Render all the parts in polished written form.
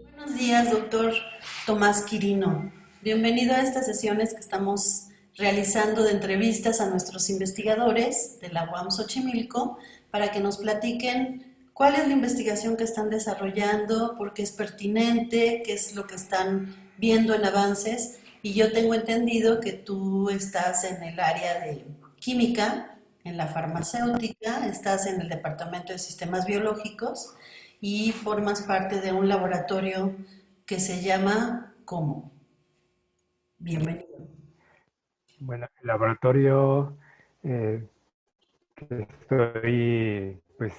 Buenos días, doctor Tomás Quirino. Bienvenido a estas sesiones que estamos realizando de entrevistas a nuestros investigadores de la UAM Xochimilco para que nos platiquen cuál es la investigación que están desarrollando, por qué es pertinente, qué es lo que están viendo en avances. Y yo tengo entendido que tú estás en el área de química, en la farmacéutica, estás en el departamento de sistemas biológicos y formas parte de un laboratorio que se llama ¿cómo? Bienvenido. Bueno, el laboratorio eh, que estoy pues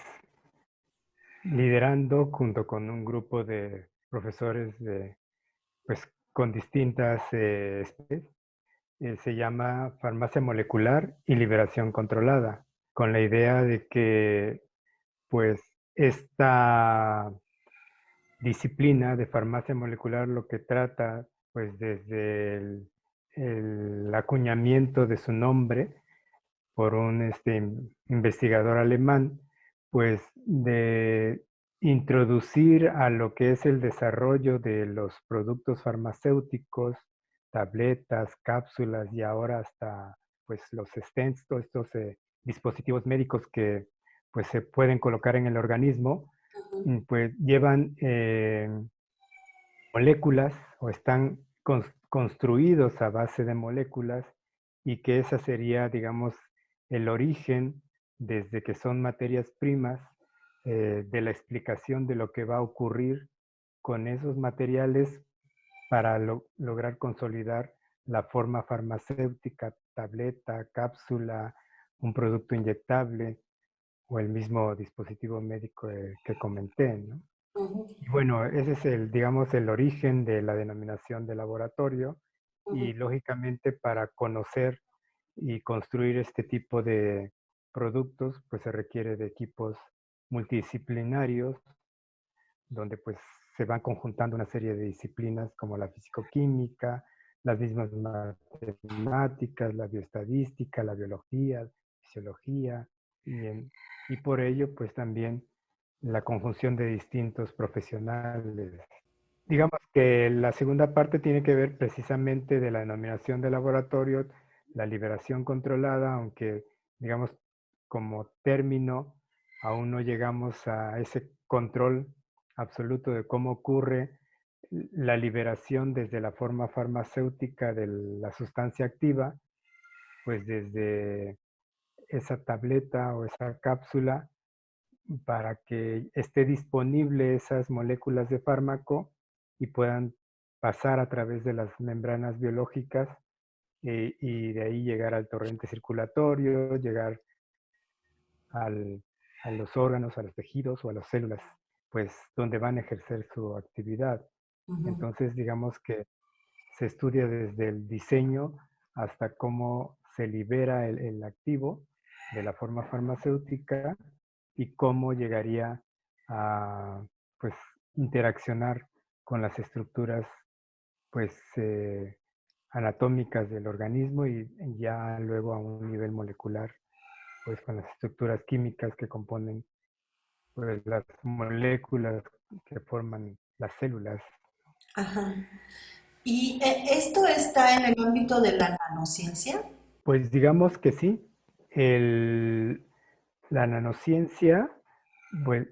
liderando junto con un grupo de profesores pues con distintas se llama Farmacia Molecular y Liberación Controlada, con la idea de que pues esta disciplina de farmacia molecular lo que trata pues desde el acuñamiento de su nombre por un investigador alemán, pues de introducir a lo que es el desarrollo de los productos farmacéuticos, tabletas, cápsulas y ahora hasta pues los stents, todos estos dispositivos médicos que pues se pueden colocar en el organismo, pues llevan moléculas o están construidos a base de moléculas y que esa sería, digamos, el origen desde que son materias primas de la explicación de lo que va a ocurrir con esos materiales para lograr consolidar la forma farmacéutica, tableta, cápsula, un producto inyectable o el mismo dispositivo médico que comenté, ¿no? Uh-huh, Y bueno, ese es el, digamos, el origen de la denominación de laboratorio y uh-huh. lógicamente para conocer y construir este tipo de productos, pues se requiere de equipos multidisciplinarios donde pues se van conjuntando una serie de disciplinas como la fisicoquímica, las mismas matemáticas, la bioestadística, la biología, fisiología, y por ello pues también la conjunción de distintos profesionales. Digamos que la segunda parte tiene que ver precisamente de la denominación de laboratorio, la liberación controlada, aunque digamos como término aún no llegamos a ese control absoluto de cómo ocurre la liberación desde la forma farmacéutica de la sustancia activa, pues desde esa tableta o esa cápsula para que esté disponible esas moléculas de fármaco y puedan pasar a través de las membranas biológicas y de ahí llegar al torrente circulatorio, llegar al, a los órganos, a los tejidos o a las células, pues donde van a ejercer su actividad. Uh-huh. Entonces, digamos que se estudia desde el diseño hasta cómo se libera el activo de la forma farmacéutica y cómo llegaría a pues interaccionar con las estructuras pues anatómicas del organismo y ya luego a un nivel molecular pues con las estructuras químicas que componen pues las moléculas que forman las células. Ajá. ¿Y esto está en el ámbito de la nanociencia? Pues digamos que sí, el, la nanociencia pues,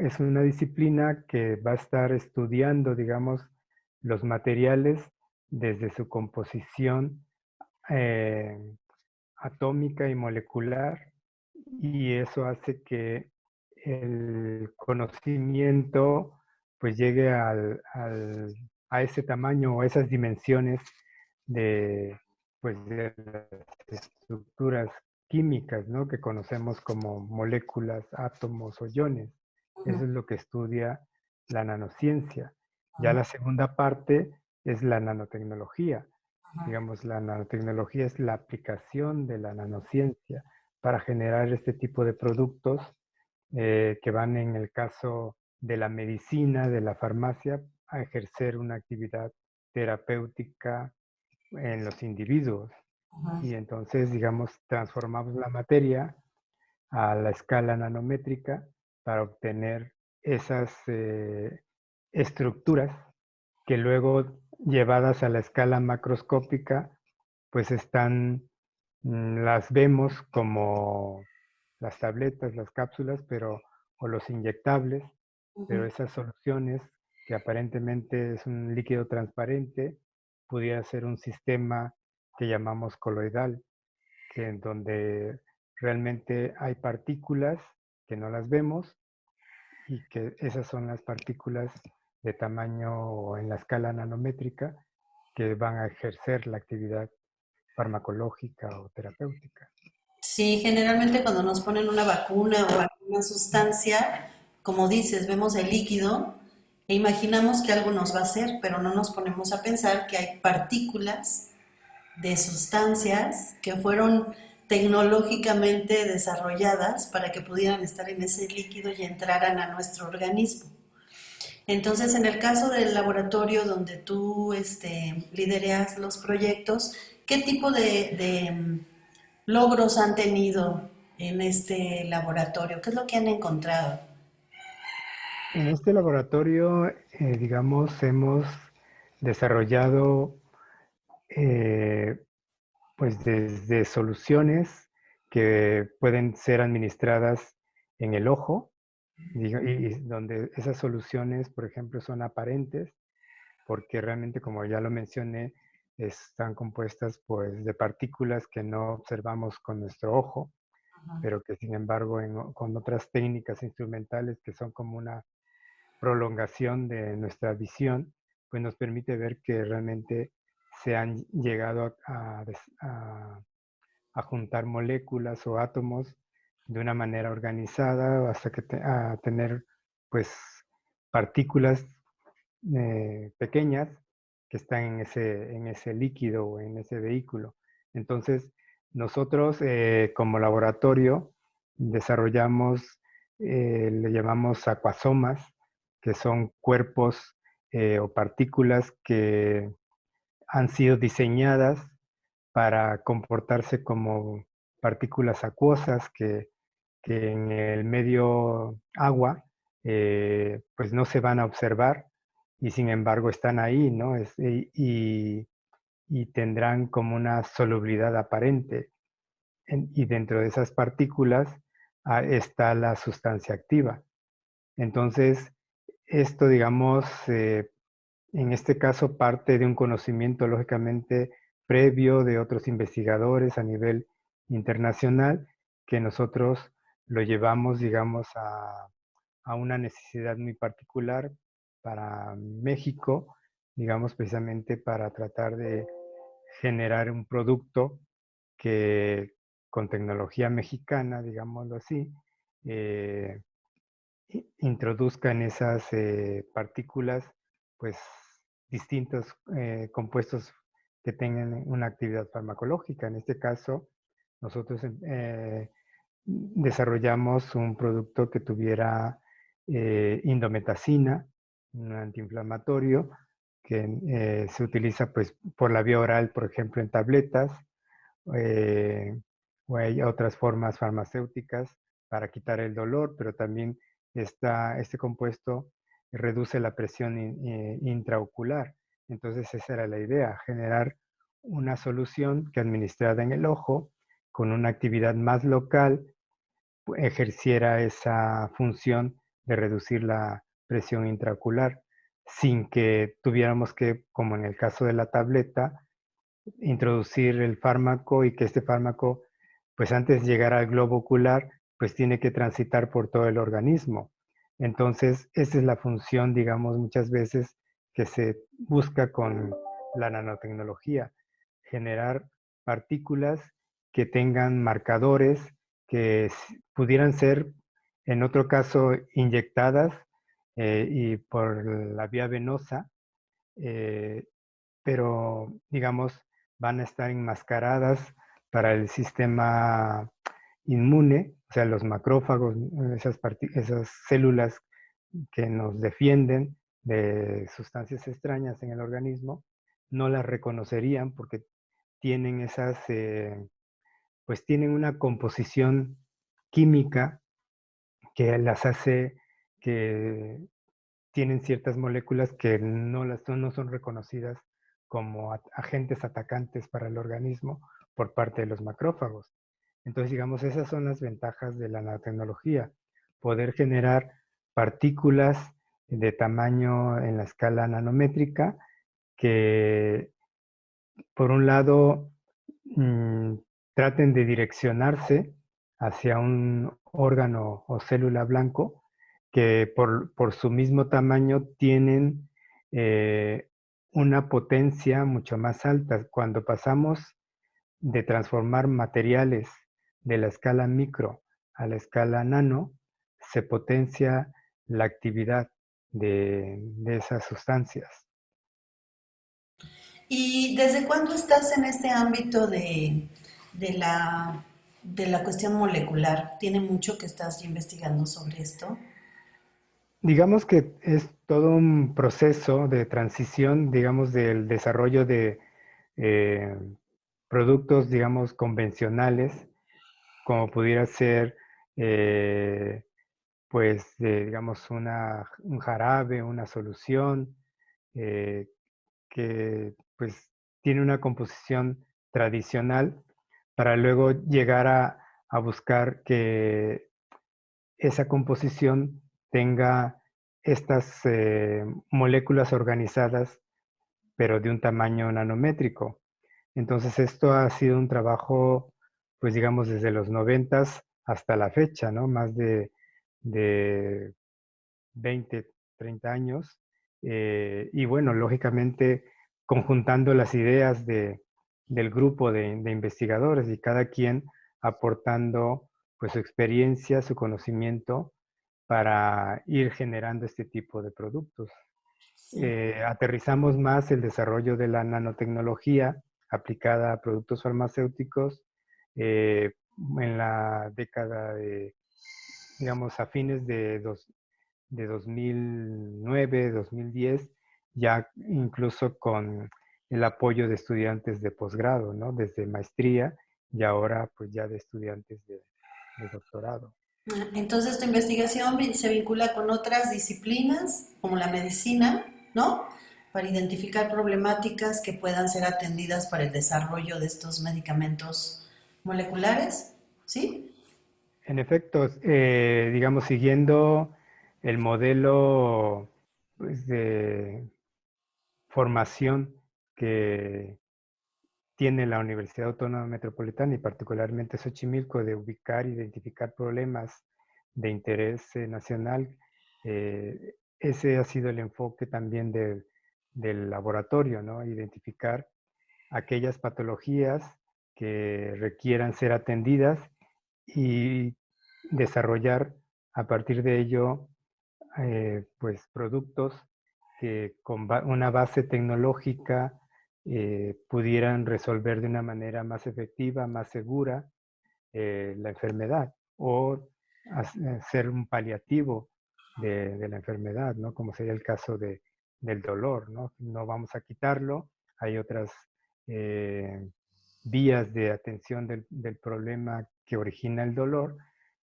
es una disciplina que va a estar estudiando, digamos, los materiales desde su composición eh, atómica y molecular, y eso hace que el conocimiento pues llegue a ese tamaño o esas dimensiones de, pues, de las estructuras químicas, ¿no? Que conocemos como moléculas, átomos o iones. Eso Uh-huh. es lo que estudia la nanociencia. Ya la segunda parte es la nanotecnología. Digamos, la nanotecnología es la aplicación de la nanociencia para generar este tipo de productos que van en el caso de la medicina, de la farmacia, a ejercer una actividad terapéutica en los individuos. Uh-huh. Y entonces, digamos, transformamos la materia a la escala nanométrica para obtener esas estructuras que luego llevadas a la escala macroscópica pues las vemos como las tabletas, las cápsulas, o los inyectables, pero Ujú. esas soluciones que aparentemente es un líquido transparente, pudiera ser un sistema que llamamos coloidal, que en donde realmente hay partículas que no las vemos y que esas son las partículas de tamaño en la escala nanométrica que van a ejercer la actividad farmacológica o terapéutica. Sí, generalmente cuando nos ponen una vacuna o alguna sustancia, como dices, vemos el líquido e imaginamos que algo nos va a hacer, pero no nos ponemos a pensar que hay partículas de sustancias que fueron tecnológicamente desarrolladas para que pudieran estar en ese líquido y entraran a nuestro organismo. Entonces, en el caso del laboratorio donde tú lideras los proyectos, ¿qué tipo de logros han tenido en este laboratorio? ¿Qué es lo que han encontrado? En este laboratorio, digamos, hemos desarrollado eh, pues desde soluciones que pueden ser administradas en el ojo, y donde esas soluciones, por ejemplo, son aparentes, porque realmente, como ya lo mencioné, están compuestas pues, de partículas que no observamos con nuestro ojo, pero que sin embargo con otras técnicas instrumentales que son como una prolongación de nuestra visión, pues nos permite ver que realmente se han llegado a juntar moléculas o átomos de una manera organizada hasta a tener pues partículas pequeñas que están en ese líquido o en ese vehículo. Entonces, nosotros como laboratorio desarrollamos, le llamamos acuasomas, que son cuerpos o partículas que han sido diseñadas para comportarse como partículas acuosas que en el medio agua pues no se van a observar y sin embargo están ahí, ¿no? Y tendrán como una solubilidad aparente. Y dentro de esas partículas está la sustancia activa. Entonces, esto, digamos, en este caso parte de un conocimiento lógicamente previo de otros investigadores a nivel internacional que nosotros lo llevamos, digamos, a una necesidad muy particular para México, digamos, precisamente para tratar de generar un producto que con tecnología mexicana, digámoslo así, eh, introduzca en esas partículas, pues, distintos compuestos que tengan una actividad farmacológica. En este caso, nosotros desarrollamos un producto que tuviera indometacina, un antiinflamatorio, que se utiliza pues, por la vía oral, por ejemplo, en tabletas, eh, o hay otras formas farmacéuticas para quitar el dolor, pero también este compuesto reduce la presión intraocular. Entonces esa era la idea, generar una solución que administrada en el ojo, con una actividad más local, ejerciera esa función de reducir la presión intraocular, sin que tuviéramos que, como en el caso de la tableta, introducir el fármaco y que este fármaco, pues antes de llegar al globo ocular, pues tiene que transitar por todo el organismo. Entonces, esa es la función, digamos, muchas veces que se busca con la nanotecnología, generar partículas que tengan marcadores que pudieran ser, en otro caso, inyectadas y por la vía venosa, eh, pero digamos van a estar enmascaradas para el sistema inmune, o sea, los macrófagos, esas células que nos defienden de sustancias extrañas en el organismo, no las reconocerían porque tienen pues tienen una composición química que las hace que tienen ciertas moléculas que no son reconocidas como agentes atacantes para el organismo por parte de los macrófagos. Entonces, digamos, esas son las ventajas de la nanotecnología, poder generar partículas de tamaño en la escala nanométrica que, por un lado, traten de direccionarse hacia un órgano o célula blanco que por su mismo tamaño tienen una potencia mucho más alta. Cuando pasamos de transformar materiales de la escala micro a la escala nano, se potencia la actividad de esas sustancias. ¿Y desde cuándo estás en este ámbito de de la cuestión molecular? ¿Tiene mucho que estás investigando sobre esto? Digamos que es todo un proceso de transición, digamos, del desarrollo de eh, productos, digamos, convencionales, como pudiera ser, eh, pues, digamos, un jarabe, una solución, eh, que, pues, tiene una composición tradicional para luego llegar a buscar que esa composición tenga estas moléculas organizadas, pero de un tamaño nanométrico. Entonces, esto ha sido un trabajo, pues digamos, desde los 90 hasta la fecha, ¿no? Más de 20, 30 años. Y bueno, lógicamente, conjuntando las ideas del grupo de investigadores y cada quien aportando pues su experiencia, su conocimiento para ir generando este tipo de productos. Sí. Aterrizamos más el desarrollo de la nanotecnología aplicada a productos farmacéuticos en la década de, digamos, a fines de 2009, 2010, ya incluso con el apoyo de estudiantes de posgrado, ¿no? Desde maestría y ahora pues ya de estudiantes de doctorado. Entonces tu investigación se vincula con otras disciplinas, como la medicina, ¿no? Para identificar problemáticas que puedan ser atendidas para el desarrollo de estos medicamentos moleculares, ¿sí? En efecto, digamos, siguiendo el modelo pues, de formación que tiene la Universidad Autónoma Metropolitana y particularmente Xochimilco de ubicar, identificar problemas de interés nacional, ese ha sido el enfoque también del laboratorio, ¿no? Identificar aquellas patologías que requieran ser atendidas y desarrollar a partir de ello pues productos que con una base tecnológica pudieran resolver de una manera más efectiva, más segura la enfermedad o ser un paliativo de la enfermedad, ¿no? Como sería el caso del dolor, ¿no? No vamos a quitarlo, hay otras eh, vías de atención del problema que origina el dolor,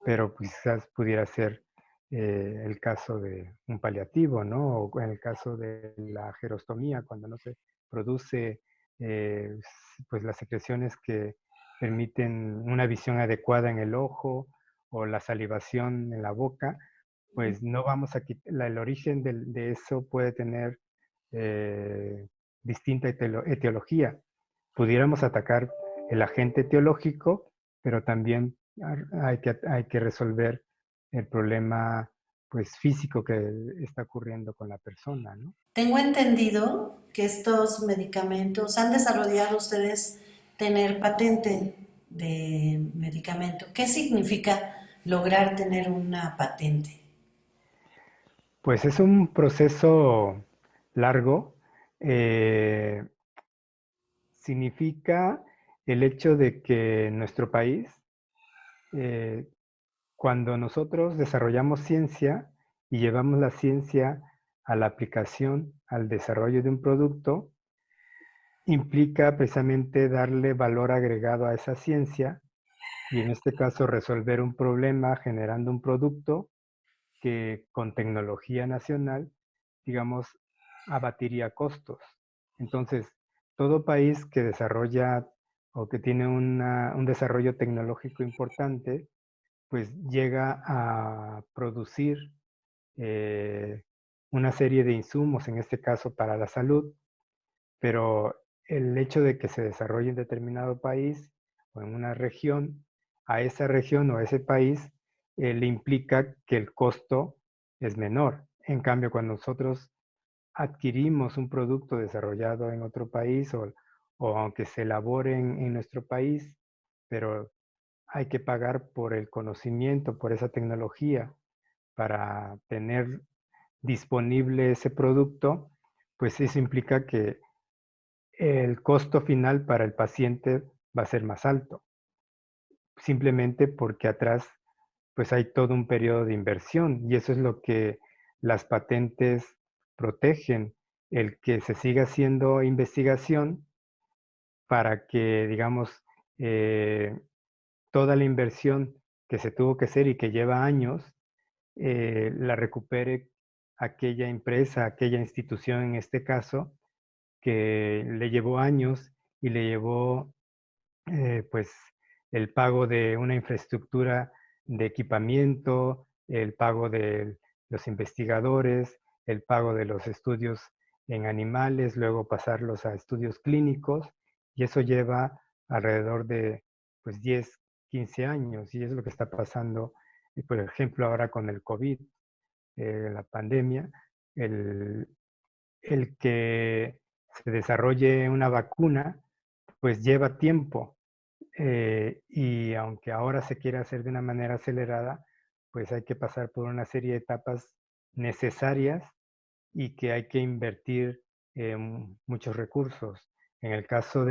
pero quizás pudiera ser el caso de un paliativo, ¿no? O en el caso de la gerostomía, cuando no se produce pues las secreciones que permiten una visión adecuada en el ojo o la salivación en la boca, pues no vamos a quitar, el origen de eso puede tener distinta etiología. Pudiéramos atacar el agente etiológico, pero también hay que resolver el problema pues físico que está ocurriendo con la persona, ¿no? Tengo entendido que estos medicamentos han desarrollado ustedes tener patente de medicamento. ¿Qué significa lograr tener una patente? Pues es un proceso largo. eh, Significa el hecho de que en nuestro país, eh, cuando nosotros desarrollamos ciencia y llevamos la ciencia a la aplicación, al desarrollo de un producto, implica precisamente darle valor agregado a esa ciencia y en este caso resolver un problema generando un producto que con tecnología nacional, digamos, abatiría costos. Entonces, todo país que desarrolla o que tiene un desarrollo tecnológico importante, pues llega a producir eh, una serie de insumos, en este caso para la salud, pero el hecho de que se desarrolle en determinado país o en una región, a esa región o a ese país le implica que el costo es menor. En cambio, cuando nosotros adquirimos un producto desarrollado en otro país o aunque se elabore en nuestro país, pero hay que pagar por el conocimiento, por esa tecnología, para tener disponible ese producto, pues eso implica que el costo final para el paciente va a ser más alto, simplemente porque atrás pues hay todo un periodo de inversión y eso es lo que las patentes protegen, el que se siga haciendo investigación para que, digamos, eh, toda la inversión que se tuvo que hacer y que lleva años, la recupere aquella empresa, aquella institución en este caso, que le llevó años y le llevó pues el pago de una infraestructura de equipamiento, el pago de los investigadores, el pago de los estudios en animales, luego pasarlos a estudios clínicos, y eso lleva alrededor de pues 10, 15 años, y es lo que está pasando, por ejemplo, ahora con el COVID, la pandemia, el, el que se desarrolle una vacuna, pues lleva tiempo. Y aunque ahora se quiere hacer de una manera acelerada, pues hay que pasar por una serie de etapas necesarias y que hay que invertir muchos recursos. En el caso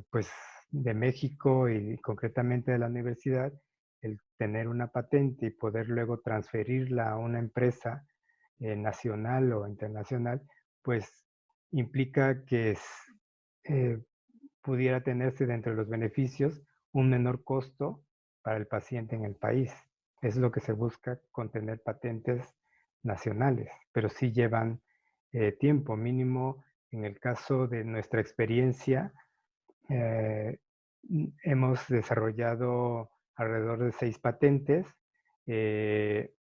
pues, de México y concretamente de la universidad, el tener una patente y poder luego transferirla a una empresa nacional o internacional, pues implica que eh, pudiera tenerse dentro de los beneficios un menor costo para el paciente en el país. Es lo que se busca con tener patentes nacionales, pero sí llevan tiempo mínimo. En el caso de nuestra experiencia, eh, hemos desarrollado alrededor de 6 patentes, eh,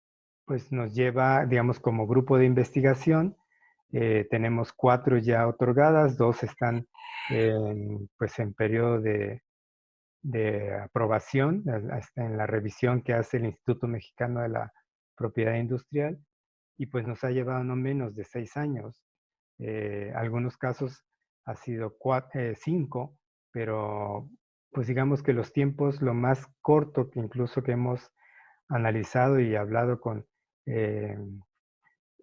pues nos lleva, digamos, como grupo de investigación, tenemos 4 ya otorgadas, 2 están pues en periodo de aprobación, en la revisión que hace el Instituto Mexicano de la Propiedad Industrial, y pues nos ha llevado no menos de 6 años. Algunos casos ha sido 5, pero pues digamos que los tiempos, lo más corto que incluso que hemos analizado y hablado con eh,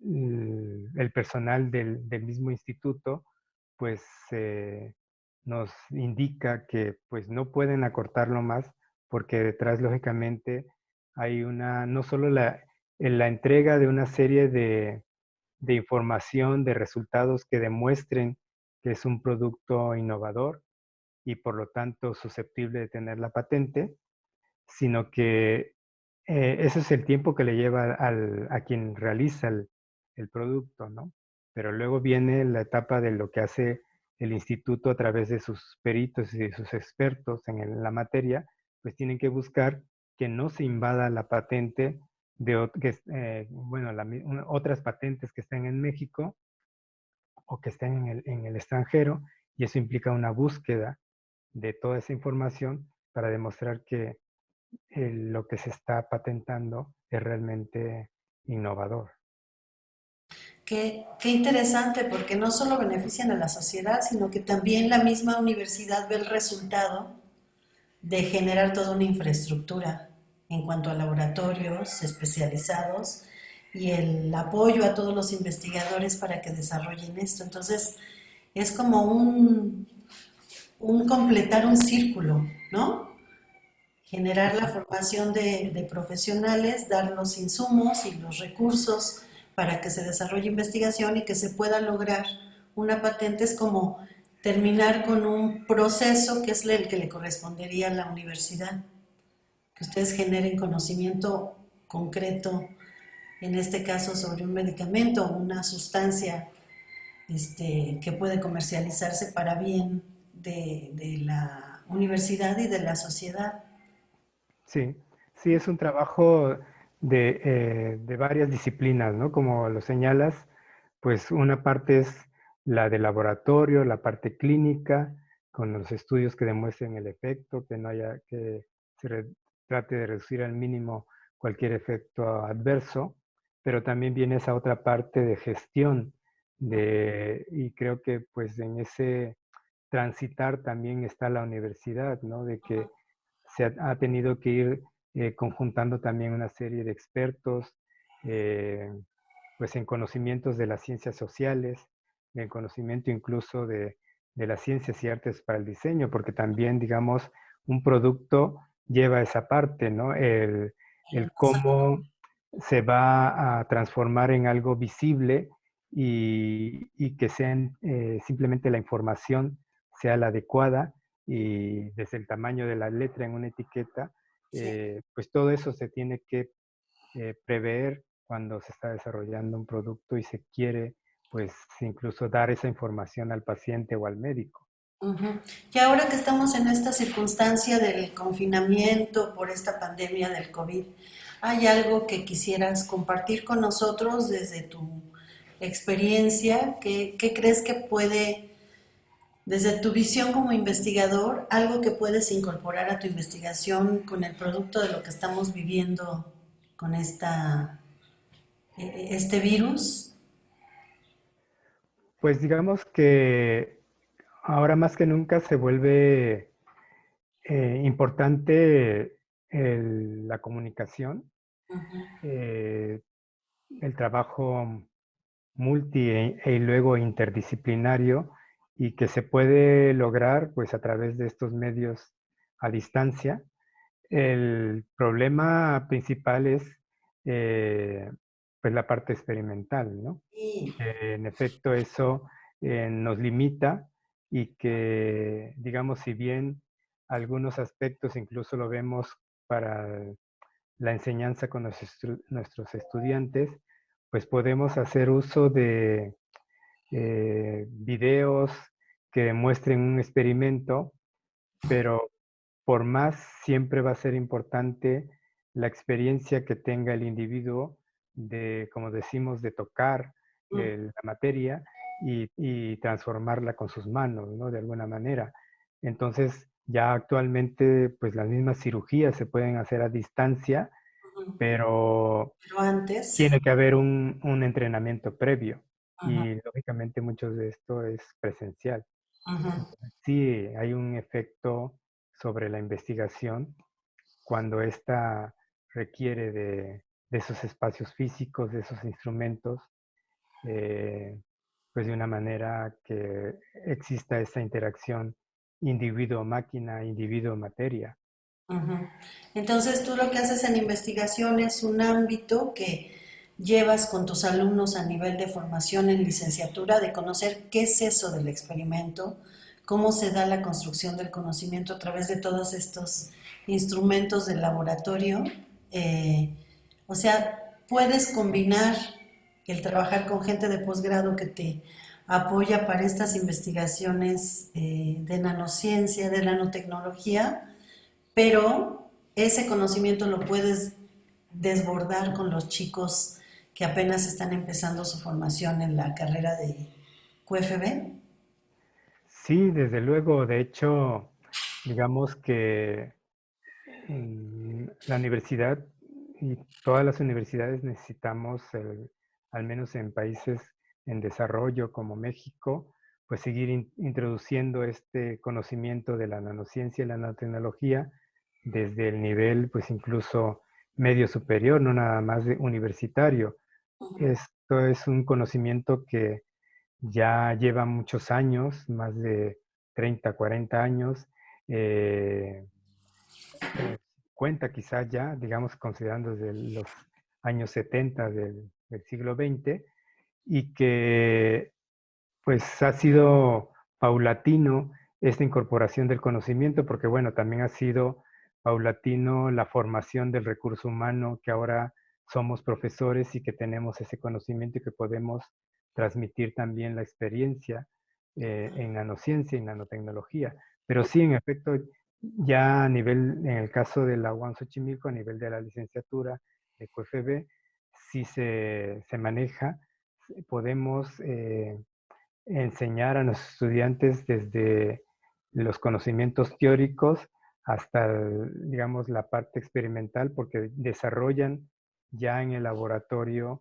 el personal del mismo instituto, pues nos indica que pues no pueden acortarlo más porque detrás lógicamente hay no solo la entrega de una serie de información, de resultados que demuestren que es un producto innovador y por lo tanto susceptible de tener la patente, sino que ese es el tiempo que le lleva a quien realiza el producto, ¿no? Pero luego viene la etapa de lo que hace el instituto a través de sus peritos y de sus expertos en la materia, pues tienen que buscar que no se invada la patente bueno, otras patentes que estén en México o que estén en el extranjero, y eso implica una búsqueda de toda esa información para demostrar que lo que se está patentando es realmente innovador. Qué interesante, porque no solo benefician a la sociedad, sino que también la misma universidad ve el resultado de generar toda una infraestructura en cuanto a laboratorios especializados y el apoyo a todos los investigadores para que desarrollen esto. Entonces, es como un completar un círculo, ¿no? Generar la formación de profesionales, dar los insumos y los recursos para que se desarrolle investigación y que se pueda lograr una patente. Es como terminar con un proceso que es el que le correspondería a la universidad, que ustedes generen conocimiento concreto, en este caso sobre un medicamento o una sustancia que puede comercializarse para bien de la universidad y de la sociedad. Sí, sí, es un trabajo de varias disciplinas, ¿no? Como lo señalas, pues una parte es la de laboratorio, la parte clínica, con los estudios que demuestren el efecto, que no haya, que trate de reducir al mínimo cualquier efecto adverso, pero también viene esa otra parte de gestión, y creo que pues en ese transitar también está la universidad, ¿no? De que ha tenido que ir conjuntando también una serie de expertos, eh, pues en conocimientos de las ciencias sociales, en conocimiento incluso de las ciencias y artes para el diseño, porque también, digamos, un producto lleva esa parte, ¿no? El cómo se va a transformar en algo visible y que sean simplemente la información sea la adecuada y desde el tamaño de la letra en una etiqueta, Sí. pues todo eso se tiene que prever cuando se está desarrollando un producto y se quiere, pues incluso dar esa información al paciente o al médico. Ujú. Y ahora que estamos en esta circunstancia del confinamiento por esta pandemia del COVID, ¿hay algo que quisieras compartir con nosotros desde tu experiencia? ¿Qué crees que puede, desde tu visión como investigador, algo que puedes incorporar a tu investigación con el producto de lo que estamos viviendo con este virus? Pues digamos que ahora más que nunca se vuelve importante la comunicación, Ujú, eh, el trabajo multi y luego interdisciplinario y que se puede lograr pues a través de estos medios a distancia. El problema principal es pues la parte experimental, ¿no? y, Que en efecto eso nos limita y que, digamos, si bien algunos aspectos incluso lo vemos para la enseñanza con nuestros estudiantes, pues podemos hacer uso de videos que demuestren un experimento, pero por más siempre va a ser importante la experiencia que tenga el individuo de, como decimos, de tocar la materia y transformarla con sus manos, ¿no? De alguna manera. Entonces, ya actualmente, pues las mismas cirugías se pueden hacer a distancia, pero pero antes, tiene que haber un entrenamiento previo ujú, y lógicamente mucho de esto es presencial. ujú. Entonces, sí, hay un efecto sobre la investigación cuando ésta requiere de esos espacios físicos, de esos instrumentos, eh, pues de una manera que exista esa interacción individuo-máquina, individuo-materia. Ujú. Entonces, tú lo que haces en investigación es un ámbito que llevas con tus alumnos a nivel de formación en licenciatura, de conocer qué es eso del experimento, cómo se da la construcción del conocimiento a través de todos estos instrumentos del laboratorio. Eh, o sea, puedes combinar el trabajar con gente de posgrado que te apoya para estas investigaciones de nanociencia, de nanotecnología, pero ese conocimiento lo puedes desbordar con los chicos que apenas están empezando su formación en la carrera de QFB. Sí, desde luego, de hecho, digamos que la universidad y todas las universidades necesitamos, al menos en países en desarrollo como México, pues seguir introduciendo este conocimiento de la nanociencia y la nanotecnología desde el nivel, pues incluso medio superior, no nada más de universitario. Esto es un conocimiento que ya lleva muchos años, más de 30, 40 años, eh, 50 quizás ya, digamos, considerando desde los años 70 del siglo XX, y que pues ha sido paulatino esta incorporación del conocimiento, porque bueno, también ha sido paulatino la formación del recurso humano, que ahora somos profesores y que tenemos ese conocimiento y que podemos transmitir también la experiencia en nanociencia y nanotecnología. Pero sí, en efecto, ya a nivel, en el caso de la UAM Xochimilco, a nivel de la licenciatura de QFB, sí se maneja, podemos enseñar a nuestros estudiantes desde los conocimientos teóricos hasta, digamos, la parte experimental, porque desarrollan ya en el laboratorio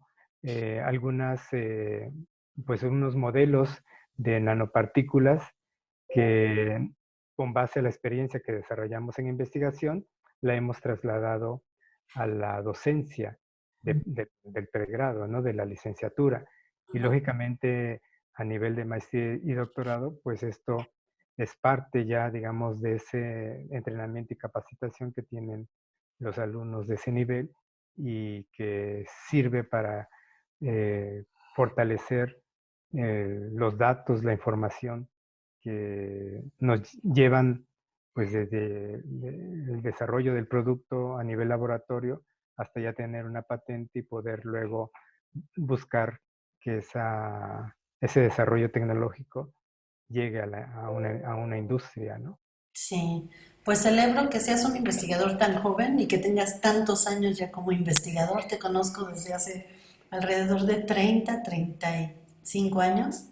algunas, pues unos modelos de nanopartículas que con base a la experiencia que desarrollamos en investigación, la hemos trasladado a la docencia del pregrado, ¿no? De la licenciatura. Y lógicamente a nivel de maestría y doctorado, pues esto es parte ya, digamos, de ese entrenamiento y capacitación que tienen los alumnos de ese nivel y que sirve para fortalecer los datos, la información que nos llevan pues desde el desarrollo del producto a nivel laboratorio hasta ya tener una patente y poder luego buscar que ese desarrollo tecnológico llegue a una industria, ¿no? Sí, pues celebro que seas un investigador tan joven y que tengas tantos años ya como investigador. Te conozco desde hace alrededor de 35 años,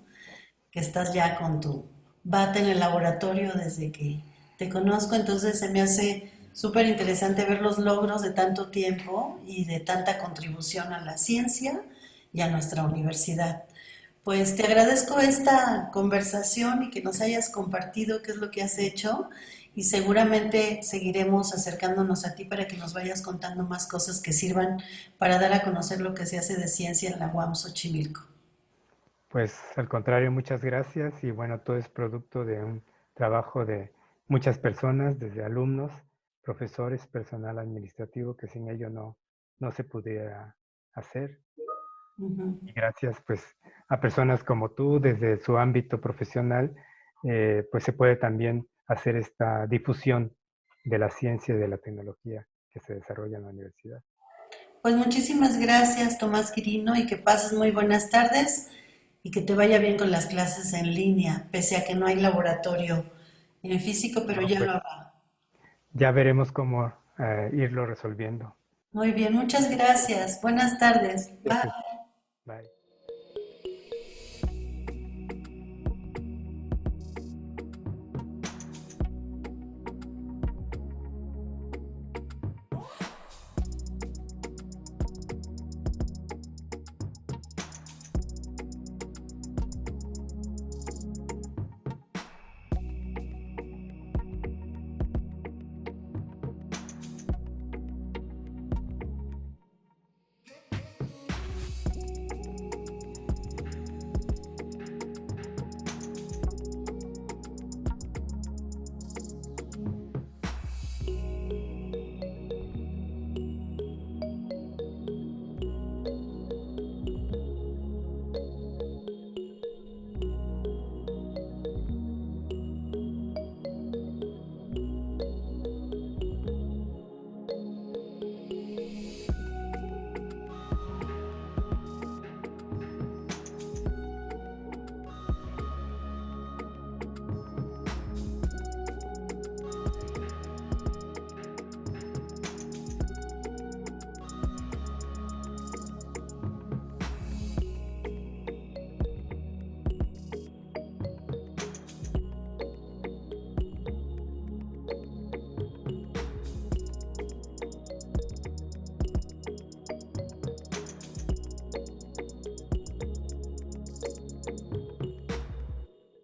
que estás ya con tu bata en el laboratorio desde que te conozco. Entonces se me hace súper interesante ver los logros de tanto tiempo y de tanta contribución a la ciencia y a nuestra universidad. Pues te agradezco esta conversación y que nos hayas compartido qué es lo que has hecho y seguramente seguiremos acercándonos a ti para que nos vayas contando más cosas que sirvan para dar a conocer lo que se hace de ciencia en la UAM Xochimilco. Pues al contrario, muchas gracias y bueno, todo es producto de un trabajo de muchas personas, desde alumnos, profesores, personal administrativo, que sin ello no se pudiera hacer. Ujú. Y gracias pues a personas como tú, desde su ámbito profesional, pues se puede también hacer esta difusión de la ciencia y de la tecnología que se desarrolla en la universidad. Pues muchísimas gracias, Tomás Quirino, y que pases muy buenas tardes y que te vaya bien con las clases en línea, pese a que no hay laboratorio en físico, pero No, ya pues lo habrá. ya veremos cómo irlo resolviendo. Muy bien, muchas gracias. Buenas tardes. Bye. Gracias. Bye.